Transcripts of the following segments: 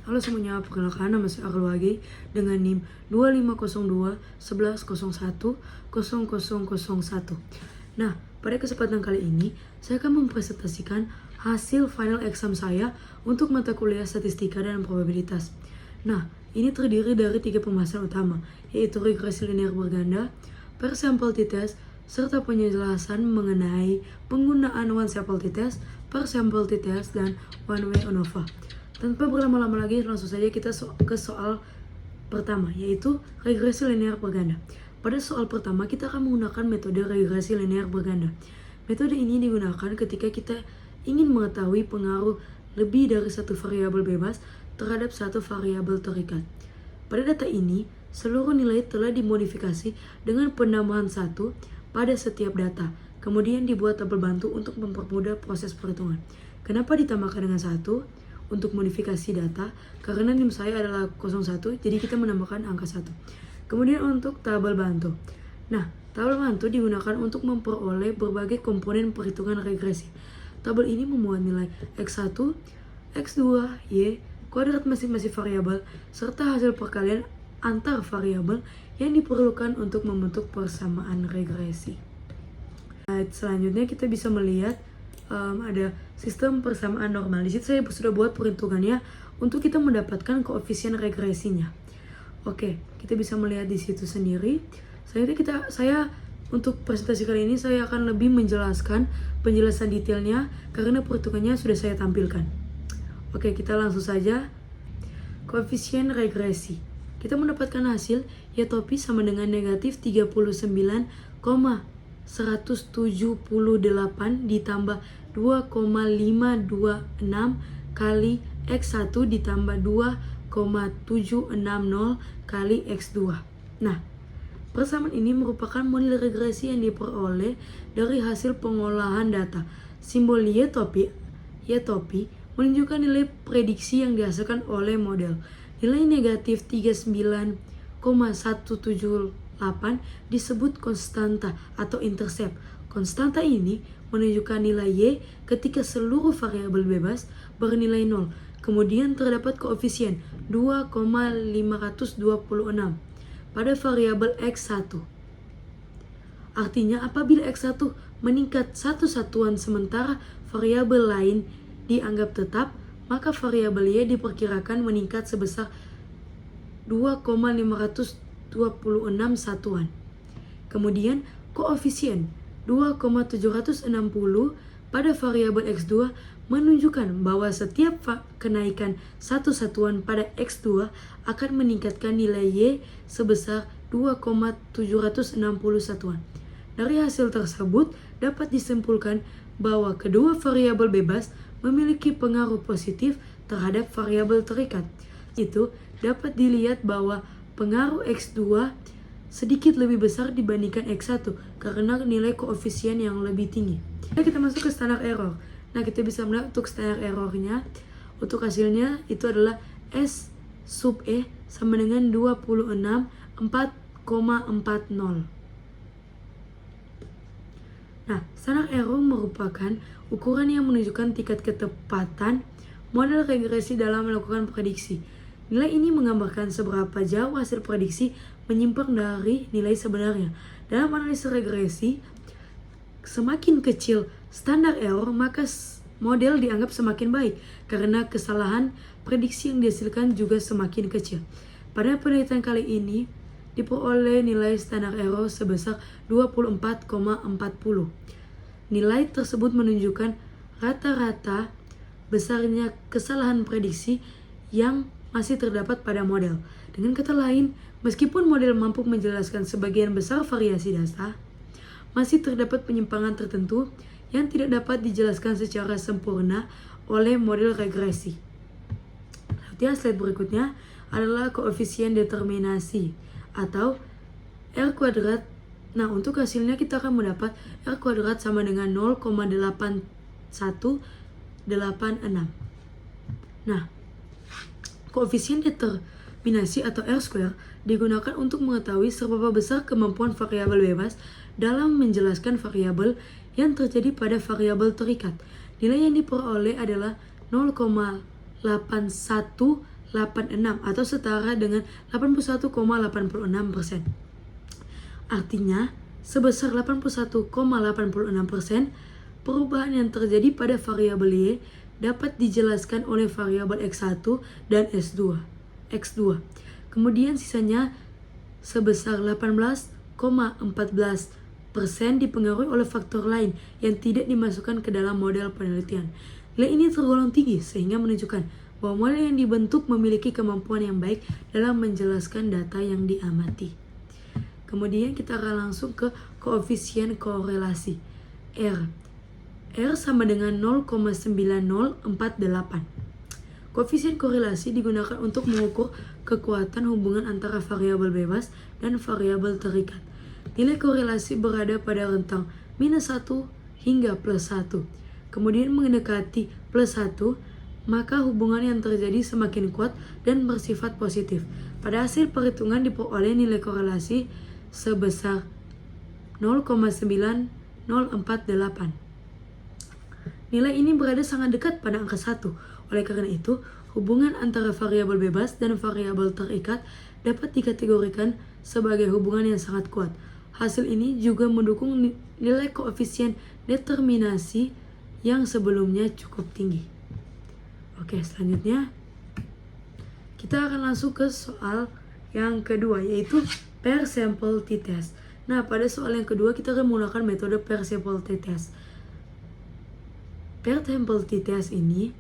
Halo semuanya, perkenalkan nama saya Arlo Agi dengan NIM 2502 1101 0001. Nah, pada kesempatan kali ini saya akan mempresentasikan hasil final exam saya untuk mata kuliah statistika dan probabilitas. Nah, ini terdiri dari 3 pembahasan utama, yaitu regresi linear berganda, per sample t-test, serta penjelasan mengenai penggunaan one sample t-test, per sample t-test, dan one way ANOVA. Tanpa berlama-lama lagi, langsung saja kita ke soal pertama, yaitu regresi linear berganda. Pada soal pertama, kita akan menggunakan metode regresi linear berganda. Metode ini digunakan ketika kita ingin mengetahui pengaruh lebih dari satu variabel bebas terhadap satu variabel terikat. Pada data ini, seluruh nilai telah dimodifikasi dengan penambahan 1 pada setiap data. Kemudian dibuat tabel bantu untuk mempermudah proses perhitungan. Kenapa ditambahkan dengan 1? Untuk modifikasi data, karena NIM saya adalah 01, jadi kita menambahkan angka 1. Kemudian untuk tabel bantu. Nah, tabel bantu digunakan untuk memperoleh berbagai komponen perhitungan regresi. Tabel ini memuat nilai X1, X2, Y, kuadrat masing-masing variabel, serta hasil perkalian antar variabel yang diperlukan untuk membentuk persamaan regresi. Selanjutnya kita bisa melihat ada sistem persamaan normal. Di situ saya sudah buat perhitungannya untuk kita mendapatkan koefisien regresinya. Oke, kita bisa melihat di situ sendiri. Saya untuk presentasi kali ini saya akan lebih menjelaskan penjelasan detailnya karena perhitungannya sudah saya tampilkan. Oke, kita langsung saja. Koefisien regresi. Kita mendapatkan hasil Y-topi sama dengan negatif 39,178 ditambah 2,526 kali X1 ditambah 2,760 kali X2. Nah, persamaan ini merupakan model regresi yang diperoleh dari hasil pengolahan data. Simbol Y-topi menunjukkan nilai prediksi yang dihasilkan oleh model. Nilai negatif 39,178 disebut konstanta atau intercept. Konstanta ini menunjukkan nilai Y ketika seluruh variabel bebas bernilai 0. Kemudian terdapat koefisien 2,526 pada variabel X1. Artinya apabila X1 meningkat satu satuan sementara variabel lain dianggap tetap, maka variabel Y diperkirakan meningkat sebesar 2,526 satuan. Kemudian koefisien 2,760 pada variabel X2 menunjukkan bahwa setiap kenaikan satu satuan pada X2 akan meningkatkan nilai Y sebesar 2,760 satuan. Dari hasil tersebut dapat disimpulkan bahwa kedua variabel bebas memiliki pengaruh positif terhadap variabel terikat. Itu dapat dilihat bahwa pengaruh X2 sedikit lebih besar dibandingkan X1 karena nilai koefisien yang lebih tinggi. Nah, kita masuk ke standar error. Nah, kita bisa melihat untuk standar errornya, untuk hasilnya itu adalah S sub E sama dengan 26,440. Nah, standar error merupakan ukuran yang menunjukkan tingkat ketepatan model regresi dalam melakukan prediksi. Nilai ini menggambarkan seberapa jauh hasil prediksi menyimpang dari nilai sebenarnya. Dalam analisa regresi, semakin kecil standar error, maka model dianggap semakin baik karena kesalahan prediksi yang dihasilkan juga semakin kecil. Pada penelitian kali ini, diperoleh nilai standar error sebesar 24,40. Nilai tersebut menunjukkan rata-rata besarnya kesalahan prediksi yang masih terdapat pada model. Dengan kata lain, meskipun model mampu menjelaskan sebagian besar variasi data, masih terdapat penyimpangan tertentu yang tidak dapat dijelaskan secara sempurna oleh model regresi. Selanjutnya, slide berikutnya adalah koefisien determinasi atau R kuadrat. Nah, untuk hasilnya kita akan mendapat R kuadrat sama dengan 0,8186. Nah, koefisien determinasi atau R-square digunakan untuk mengetahui seberapa besar kemampuan variabel bebas dalam menjelaskan variabel yang terjadi pada variabel terikat. Nilai yang diperoleh adalah 0,8186 atau setara dengan 81,86%. Artinya, sebesar 81,86% perubahan yang terjadi pada variabel Y dapat dijelaskan oleh variabel X1 dan X2. Kemudian sisanya sebesar 18,14% dipengaruhi oleh faktor lain yang tidak dimasukkan ke dalam model penelitian. Nilai ini tergolong tinggi sehingga menunjukkan bahwa model yang dibentuk memiliki kemampuan yang baik dalam menjelaskan data yang diamati. Kemudian kita akan langsung ke koefisien korelasi R. R sama dengan 0,9048. Koefisien korelasi digunakan untuk mengukur kekuatan hubungan antara variabel bebas dan variabel terikat. Nilai korelasi berada pada rentang -1 hingga +1. Kemudian mendekati +1, maka hubungan yang terjadi semakin kuat dan bersifat positif. Pada hasil perhitungan diperoleh nilai korelasi sebesar 0,9048. Nilai ini berada sangat dekat pada angka 1. Oleh karena itu, hubungan antara variabel bebas dan variabel terikat dapat dikategorikan sebagai hubungan yang sangat kuat. Hasil ini juga mendukung nilai koefisien determinasi yang sebelumnya cukup tinggi. Oke, selanjutnya kita akan langsung ke soal yang kedua, yaitu per sample t-test. Nah, pada soal yang kedua kita akan menggunakan metode per sample t-test. Per sample t-test ini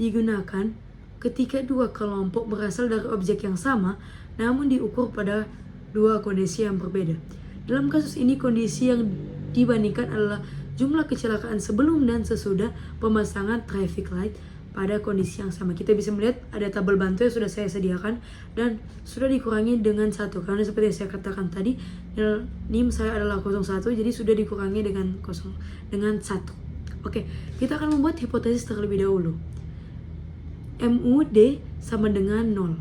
digunakan ketika dua kelompok berasal dari objek yang sama namun diukur pada dua kondisi yang berbeda. Dalam kasus ini, kondisi yang dibandingkan adalah jumlah kecelakaan sebelum dan sesudah pemasangan traffic light pada kondisi yang sama. Kita bisa melihat ada tabel bantu yang sudah saya sediakan dan sudah dikurangi dengan 1, karena seperti yang saya katakan tadi, NIM saya adalah 01, jadi sudah dikurangi dengan 1. Oke, kita akan membuat hipotesis terlebih dahulu. MUD sama dengan 0.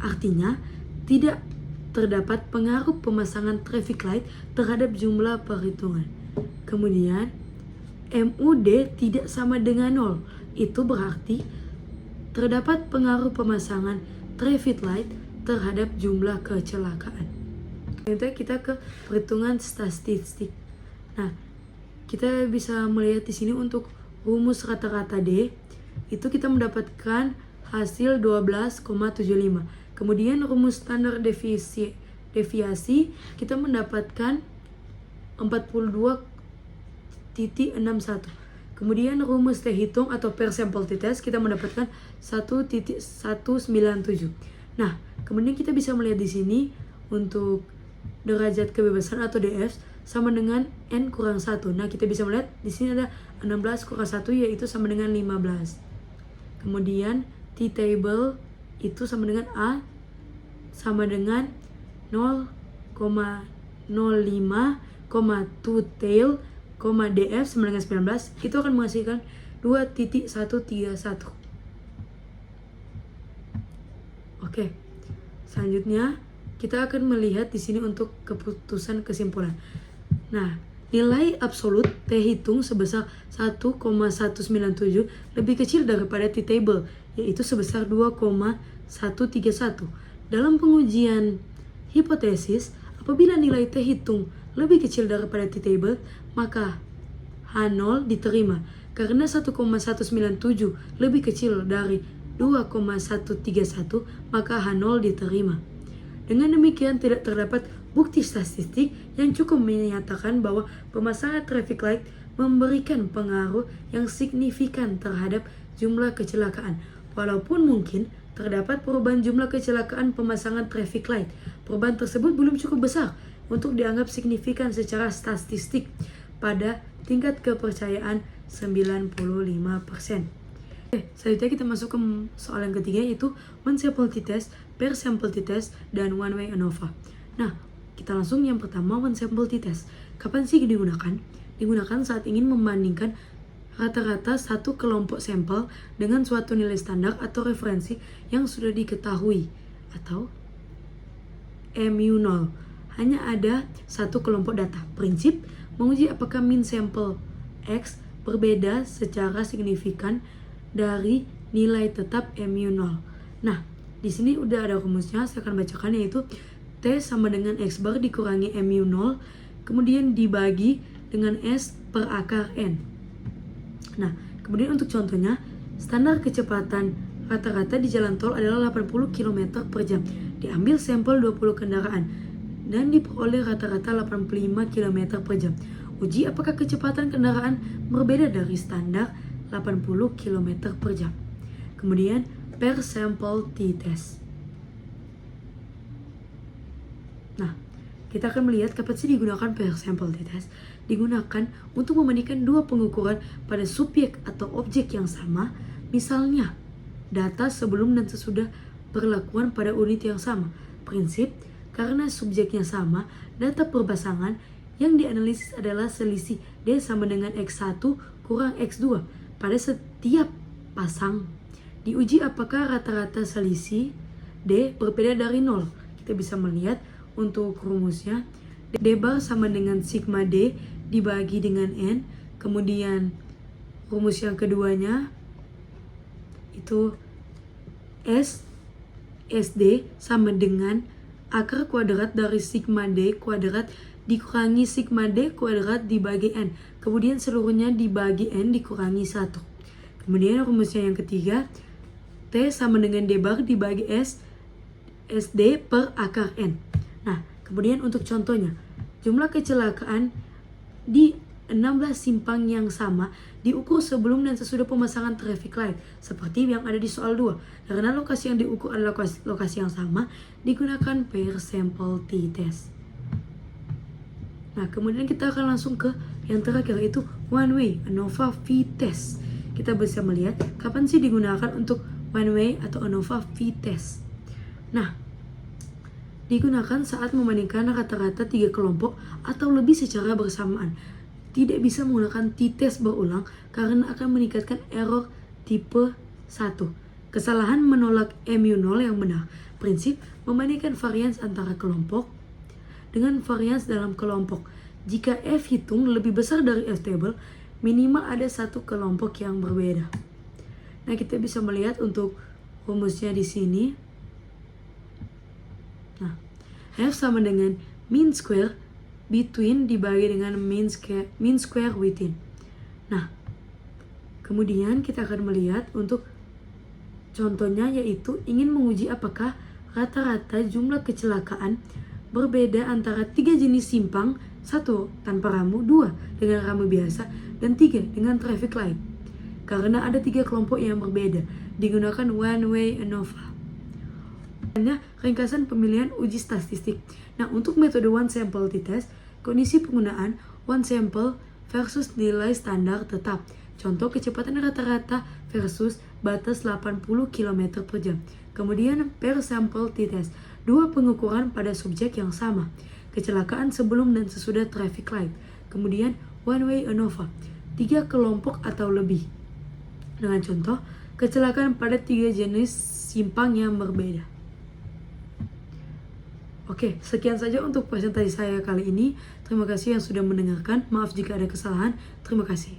Artinya tidak terdapat pengaruh pemasangan traffic light terhadap jumlah perhitungan. Kemudian MUD tidak sama dengan 0. Itu berarti terdapat pengaruh pemasangan traffic light terhadap jumlah kecelakaan. Selanjutnya kita ke perhitungan statistik. Nah, kita bisa melihat di sini untuk rumus rata-rata D itu kita mendapatkan hasil 12,75. Kemudian rumus standar deviasi kita mendapatkan 42,61. Kemudian rumus T hitung atau per sample t-test kita mendapatkan 1,197. Nah, kemudian kita bisa melihat di sini untuk derajat kebebasan atau DF sama dengan N kurang 1. Nah, kita bisa melihat di sini ada 16 kurang 1 yaitu sama dengan 15. Kemudian T-table itu sama dengan A sama dengan 0,05, 2 tail, DF sama dengan 19, itu akan menghasilkan 2.131. Oke, selanjutnya kita akan melihat di sini untuk keputusan kesimpulan. Nah, nilai absolut T hitung sebesar 1,197 lebih kecil daripada T-table, yaitu sebesar 2,131. Dalam pengujian hipotesis, apabila nilai T hitung lebih kecil daripada T-table, maka H0 diterima. Karena 1,197 lebih kecil dari 2,131, maka H0 diterima. Dengan demikian, tidak terdapat bukti statistik yang cukup menyatakan bahwa pemasangan traffic light memberikan pengaruh yang signifikan terhadap jumlah kecelakaan. Walaupun mungkin terdapat perubahan jumlah kecelakaan pemasangan traffic light, perubahan tersebut belum cukup besar untuk dianggap signifikan secara statistik pada tingkat kepercayaan 95%. Selanjutnya kita masuk ke soal yang ketiga, yaitu one sample t-test, per sample t-test, dan one way ANOVA. Nah, kita langsung yang pertama, one sample t-test. Kapan sih digunakan? Digunakan saat ingin membandingkan rata-rata satu kelompok sampel dengan suatu nilai standar atau referensi yang sudah diketahui, atau MU0. Hanya ada satu kelompok data. Prinsip menguji apakah mean sampel X berbeda secara signifikan dari nilai tetap MU0. Nah, di sini udah ada rumusnya, saya akan bacakan, yaitu T sama dengan X bar dikurangi mu0, kemudian dibagi dengan S per akar N. Nah, kemudian untuk contohnya, standar kecepatan rata-rata di jalan tol adalah 80 km per jam. Diambil sampel 20 kendaraan dan diperoleh rata-rata 85 km per jam. Uji apakah kecepatan kendaraan berbeda dari standar 80 km per jam. Kemudian per sampel t-test. Nah, kita akan melihat kapan sih digunakan per sampel t-test. Digunakan untuk membandingkan dua pengukuran pada subjek atau objek yang sama, misalnya data sebelum dan sesudah perlakuan pada unit yang sama. Prinsip, karena subjeknya sama, data perpasangan yang dianalisis adalah selisih D sama dengan X1 kurang X2 pada setiap pasang. Diuji apakah rata-rata selisih D berbeda dari 0. Kita bisa melihat untuk rumusnya, D bar sama dengan sigma D dibagi dengan N. Kemudian rumus yang keduanya itu SD sama dengan akar kuadrat dari sigma D kuadrat dikurangi sigma D kuadrat dibagi N. Kemudian seluruhnya dibagi N dikurangi 1. Kemudian rumusnya yang ketiga, T sama dengan D bar dibagi S SD per akar N. Nah, kemudian untuk contohnya, jumlah kecelakaan di 16 simpang yang sama diukur sebelum dan sesudah pemasangan traffic light, seperti yang ada di soal 2. Karena lokasi yang diukur adalah lokasi yang sama, digunakan per sampel t-test. Nah, kemudian kita akan langsung ke yang terakhir, yaitu one way ANOVA v-test. Kita bisa melihat kapan sih digunakan untuk one way atau ANOVA v-test. Nah, digunakan saat membandingkan rata-rata 3 kelompok atau lebih secara bersamaan. Tidak bisa menggunakan t-test berulang karena akan meningkatkan error tipe 1. Kesalahan menolak mu0 yang benar. Prinsip, membandingkan varians antara kelompok dengan varians dalam kelompok. Jika F hitung lebih besar dari F table, minimal ada satu kelompok yang berbeda. Nah, kita bisa melihat untuk rumusnya di sini. Nah, F sama dengan mean square between dibagi dengan mean square within. Nah, kemudian kita akan melihat untuk contohnya, yaitu ingin menguji apakah rata-rata jumlah kecelakaan berbeda antara 3 jenis simpang, 1 tanpa rambu, 2 dengan rambu biasa, dan 3 dengan traffic light. Karena ada 3 kelompok yang berbeda, digunakan one way ANOVA. Ringkasan pemilihan uji statistik. Nah, untuk metode one sample t-test, kondisi penggunaan one sample versus nilai standar tetap. Contoh, kecepatan rata-rata versus batas 80 km per jam. Kemudian per sampel t-test, 2 pengukuran pada subjek yang sama. Kecelakaan sebelum dan sesudah traffic light. Kemudian one way ANOVA, 3 kelompok atau lebih. Dengan contoh, kecelakaan pada 3 jenis simpang yang berbeda. Oke, sekian saja untuk presentasi saya kali ini. Terima kasih yang sudah mendengarkan. Maaf jika ada kesalahan. Terima kasih.